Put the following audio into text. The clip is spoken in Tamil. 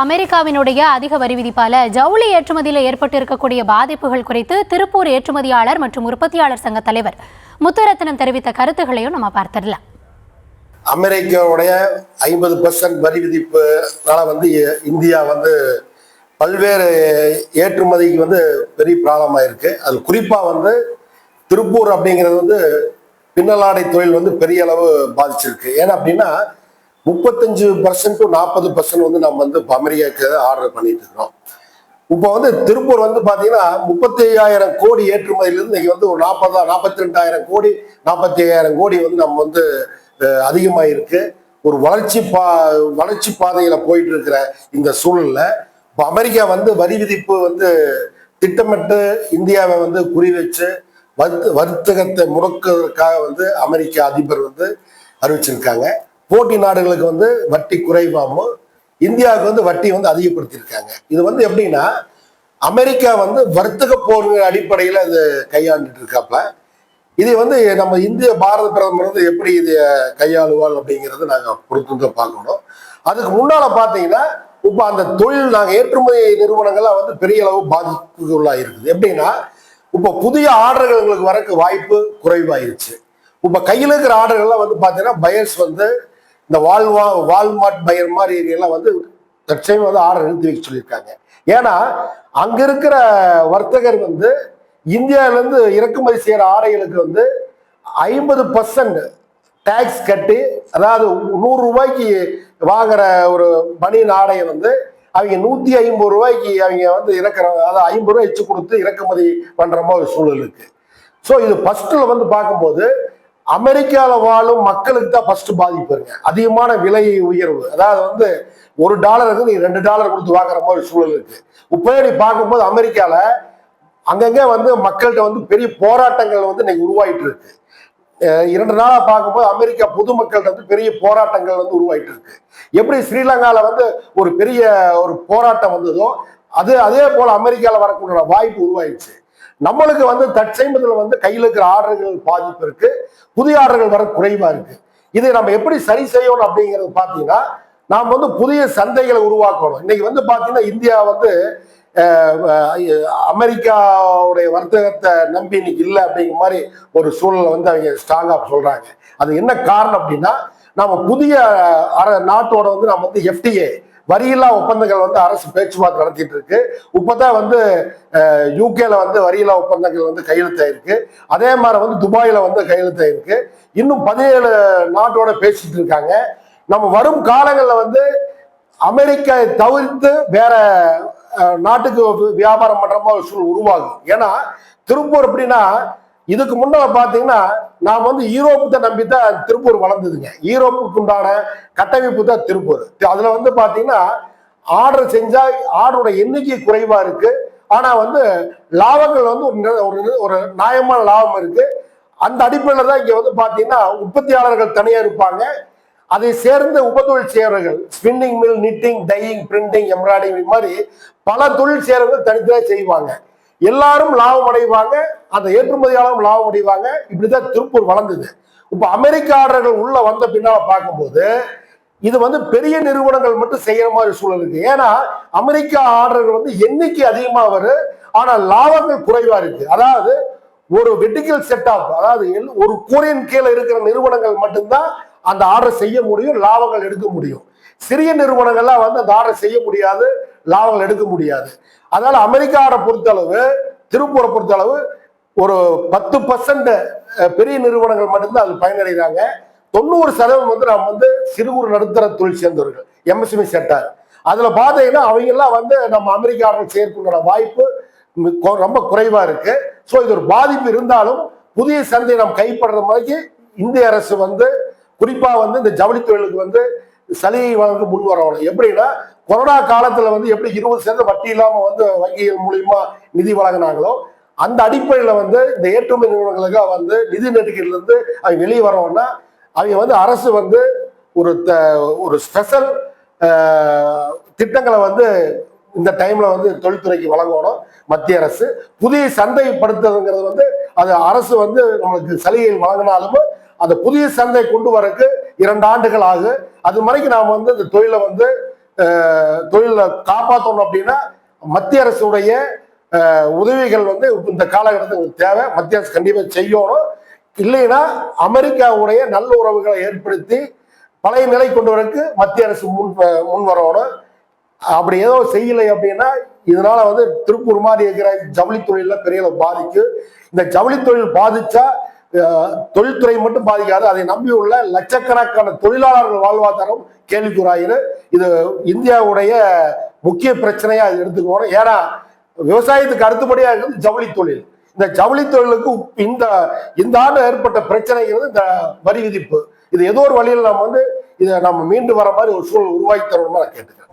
அமெரிக்காவினுடைய அதிக வரி விதிப்பால ஜவுளி ஏற்றுமதியில் ஏற்பட்டு இருக்கக்கூடிய பாதிப்புகள் குறித்து திருப்பூர் ஏற்றுமதியாளர் மற்றும் உற்பத்தியாளர் சங்க தலைவர் முத்துரத்னம் தெரிவித்த கருத்துகளையும் நம்ம பார்த்திடலாம். அமெரிக்காவுடைய 50% வரி விதிப்புனால இந்தியா பல்வேறு ஏற்றுமதிக்கு பெரிய ப்ராப்ளமாக இருக்கு. அது குறிப்பாக திருப்பூர் அப்படிங்கிறது பின்னலாடை தொழில் பெரிய அளவு பாதிச்சிருக்கு. ஏன்னா அப்படின்னா 35% to 40% நம்ம இப்போ அமெரிக்காவுக்கு ஆர்டர் பண்ணிட்டு இருக்கோம். இப்போ திருப்பூர் பார்த்தீங்கன்னா 35,000 கோடி ஏற்றுமதியிலிருந்து இன்னைக்கு ஒரு 42,000 கோடி 45,000 கோடி நம்ம அதிகமாக இருக்கு. ஒரு வளர்ச்சி பாதையில போயிட்டு இருக்கிற இந்த சூழல்ல இப்போ அமெரிக்கா வரி விதிப்பு திட்டமிட்டு இந்தியாவை குறி வச்சு வர்த்தகத்தை முடக்குவதற்காக அமெரிக்க அதிபர் அறிவிச்சிருக்காங்க. போட்டி நாடுகளுக்கு வட்டி குறைவாகவும் இந்தியாவுக்கு வட்டி அதிகப்படுத்தியிருக்காங்க. இது எப்படின்னா அமெரிக்கா வர்த்தக போர் அடிப்படையில் அது கையாண்டுட்டு இருக்காப்ல. இது நம்ம இந்திய பாரத பிரதமர் எப்படி இதை கையாளுவாள் அப்படிங்கிறத நாங்கள் பொறுத்து பார்க்கணும். அதுக்கு முன்னால பார்த்தீங்கன்னா இப்போ அந்த தொழில் நாங்கள் ஏற்றுமதி நிறுவனங்கள்லாம் பெரிய அளவு பாதிப்புக்குள்ளா இருக்குது. எப்படின்னா இப்போ புதிய ஆர்டர்கள் எங்களுக்கு வரக்கு வாய்ப்பு குறைவாயிருச்சு. இப்போ கையில் இருக்கிற ஆர்டர்கள்லாம் பார்த்தீங்கன்னா பயர்ஸ் இந்த வால்மார்ட் பயர் மாதிரி எல்லாம் தற்சமயம் ஆர்டர் நிறுத்தி வைக்க சொல்லியிருக்காங்க. ஏன்னா அங்க இருக்கிற வர்த்தகர் இந்தியாவிலேருந்து இறக்குமதி செய்யற ஆடைகளுக்கு 50% டேக்ஸ் கட்டி, அதாவது 100 ரூபாய்க்கு வாங்குற ஒரு பனியன் ஆடையை அவங்க 150 ரூபாய்க்கு அவங்க இறக்குற, அதாவது 50 ரூபாய் வச்சு கொடுத்து இறக்குமதி பண்ற மாதிரி ஒரு சூழல் இருக்கு. ஸோ இது ஃபர்ஸ்ட்ல பார்க்கும்போது அமெரிக்காவில் வாழும் மக்களுக்கு தான் ஃபர்ஸ்ட் பாதிப்பு இருக்கு. அதிகமான விலை உயர்வு, அதாவது $1 நீ $2 கொடுத்து வாங்குற மாதிரி சூழல் இருக்கு. இப்போ நீ பார்க்கும்போது அமெரிக்கால அங்கங்கே மக்கள்கிட்ட பெரிய போராட்டங்கள் இன்னைக்கு உருவாயிட்டு இருக்கு. 2 நாளா பார்க்கும்போது அமெரிக்கா பொதுமக்கள்கிட்ட பெரிய போராட்டங்கள் உருவாயிட்டு இருக்கு. எப்படி ஸ்ரீலங்கால ஒரு பெரிய ஒரு போராட்டம் வந்ததோ அதே போல அமெரிக்கால வரக்கூடிய வாய்ப்பு உருவாயிடுச்சு. நம்மளுக்கு தற்சமயத்தில் கையில் இருக்கிற ஆர்டர்கள் பாதிப்பு இருக்கு, புதிய ஆர்டர்கள் வர குறைவா இருக்கு. இதை நம்ம எப்படி சரி செய்யணும் அப்படிங்கிறது பார்த்தீங்கன்னா நாம் புதிய சந்தைகளை உருவாக்கணும். இன்னைக்கு பார்த்தீங்கன்னா இந்தியா அமெரிக்காவுடைய வர்த்தகத்தை நம்பி இன்னைக்கு இல்லை அப்படிங்கிற மாதிரி ஒரு சூழலை அவங்க ஸ்ட்ராங்கா சொல்றாங்க. அது என்ன காரணம் அப்படின்னா நம்ம புதிய நாட்டோட நம்ம FTA வரியில்லா ஒப்பந்தங்கள் அரசு பேச்சுவார்த்தை நடத்திட்டு இருக்கு. இப்பதான் யூகேல வரியில்லா ஒப்பந்தங்கள் கையெழுத்தாயிருக்கு. அதே மாதிரி துபாயில கையெழுத்தாயிருக்கு. இன்னும் 17 நாட்டோட பேசிட்டு இருக்காங்க. நம்ம வரும் காலங்களில் அமெரிக்காவை தவிர்த்து வேற நாட்டுக்கு வியாபாரம் பண்ற மாதிரி சூழல் உருவாகும். ஏன்னா திருப்பூர் எப்படின்னா இதுக்கு முன்னால பாத்தீங்கன்னா நாம் யூரோப்பத்தை நம்பித்தான் திருப்பூர் வளர்ந்ததுங்க. யூரோப்புக்கு உண்டான கட்டமைப்பு தான் திருப்பூர். அதுல பாத்தீங்கன்னா ஆர்டர் செஞ்சா ஆர்டரோட எண்ணிக்கை குறைவா இருக்கு. ஆனா லாபங்கள் ஒரு நியாயமான லாபம் இருக்கு. அந்த அடிப்படையில தான் இங்க பாத்தீங்கன்னா உற்பத்தியாளர்கள் தனியா இருப்பாங்க, அதை சேர்ந்த உபத்தொழில் சேவர்கள் spinning mill, knitting, dyeing, printing, embroidering மாதிரி பல தொழில் சேவர்கள் தனித்தனியாக செய்வாங்க. எல்லாரும் லாபம் அடைவாங்க, அந்த ஏற்றுமதியாளரும் லாபம் அடைவாங்க. இப்படிதான் திருப்பூர் வளர்ந்தது. இப்ப அமெரிக்க ஆர்டர்கள் உள்ள வந்த பின்னால பார்க்கும்போது இது பெரிய நிறுவனங்கள் மட்டும் செய்யற மாதிரி சூழல் இருக்கு. ஏன்னா அமெரிக்கா ஆர்டர்கள் எண்ணிக்கை அதிகமா வரும், ஆனா லாபங்கள் குறைவா இருக்கு. அதாவது ஒரு வெர்டிகல் செட்டப், அதாவது ஒரு கூரையின் கீழே இருக்கிற நிறுவனங்கள் மட்டும்தான் அந்த ஆர்டர் செய்ய முடியும், லாபங்கள் எடுக்க முடியும். சிறிய நிறுவனங்கள்லாம் அந்த ஆர்டர் செய்ய முடியாது, லாபங்கள் எடுக்க முடியாது. அதனால அமெரிக்காவை பொறுத்தளவு, திருப்பூரை பொறுத்தளவு ஒரு 10% பெரிய நிறுவனங்கள் மட்டும்தான் அது பயனடைகிறாங்க. 90% நாம் சிறு குறு நடுத்தர தொழில் சேர்ந்தவர்கள், MSME செக்டார். அதுல பாத்தீங்கன்னா அவங்க எல்லாம் நம்ம அமெரிக்க ஆர்டர் செய்யறதுக்கான வாய்ப்பு ரொம்ப குறைவா இருக்கு. ஸோ இது ஒரு பாதிப்பு இருந்தாலும் புதிய சந்தையை நாம் கைப்படுற மாதிரி இந்திய அரசு குறிப்பா இந்த ஜவுளி தொழிலுக்கு சலுகை வழங்க முன் வரணும். எப்படின்னா கொரோனா காலத்துல எப்படி 20% வட்டி இல்லாம வங்கிகள் மூலியமா நிதி வழங்கினாங்களோ அந்த அடிப்படையில இந்த ஏற்றுமதி நிறுவனங்களுக்கு நிதி நெருக்கடியில இருந்து அவங்க வெளியே வரணும்னா அவங்க அரசு ஒரு ஸ்பெஷல் திட்டங்களை இந்த டைம்ல தொழில்துறைக்கு வழங்கணும். மத்திய அரசு புதிய சந்தைப்படுத்துறதுங்கிறது அது அரசு நம்மளுக்கு சலுகைகள் வழங்கினாலும் அந்த புதிய சந்தை கொண்டு வரக்கு 2 ஆண்டுகள் ஆகும். அது மாதிரிக்கு நாம் இந்த தொழிலை தொழிலை காப்பாற்றணும் அப்படின்னா மத்திய அரசுடைய உதவிகள் வந்து இந்த காலகட்டத்துக்கு தேவை. மத்திய அரசு கண்டிப்பா செய்யணும். இல்லைன்னா அமெரிக்காவுடைய நல்ல உறவுகளை ஏற்படுத்தி பழைய நிலை கொண்டு வரக்கு மத்திய அரசு முன் வரணும். அப்படி ஏதோ செய்யலை அப்படின்னா இதனால வந்து திருப்பூர் மாதிரி இருக்கிற ஜவுளி தொழில பெரிய பாதிக்கும். இந்த ஜவுளி தொழில் பாதிச்சா தொழில்துறை மட்டும் பாதிக்காது, அதை நம்பி உள்ள லட்சக்கணக்கான தொழிலாளர்கள் வாழ்வாதாரம் கேள்விக்குறாயிரு. இது இந்தியாவுடைய முக்கிய பிரச்சனையா எடுத்துக்கணும். ஏன்னா விவசாயத்துக்கு அடுத்தபடியா இருக்கிறது ஜவுளி தொழில். இந்த ஜவுளி தொழிலுக்கு இந்த ஆண்டு ஏற்பட்ட பிரச்சனைங்கிறது இந்த வரி விதிப்பு. இது ஏதோ ஒரு வழியில் நம்ம வந்து இதை நம்ம மீண்டு வர மாதிரி ஒரு சூழல் உருவாக்கி தரணுமா நான் கேட்டுக்கிறேன்.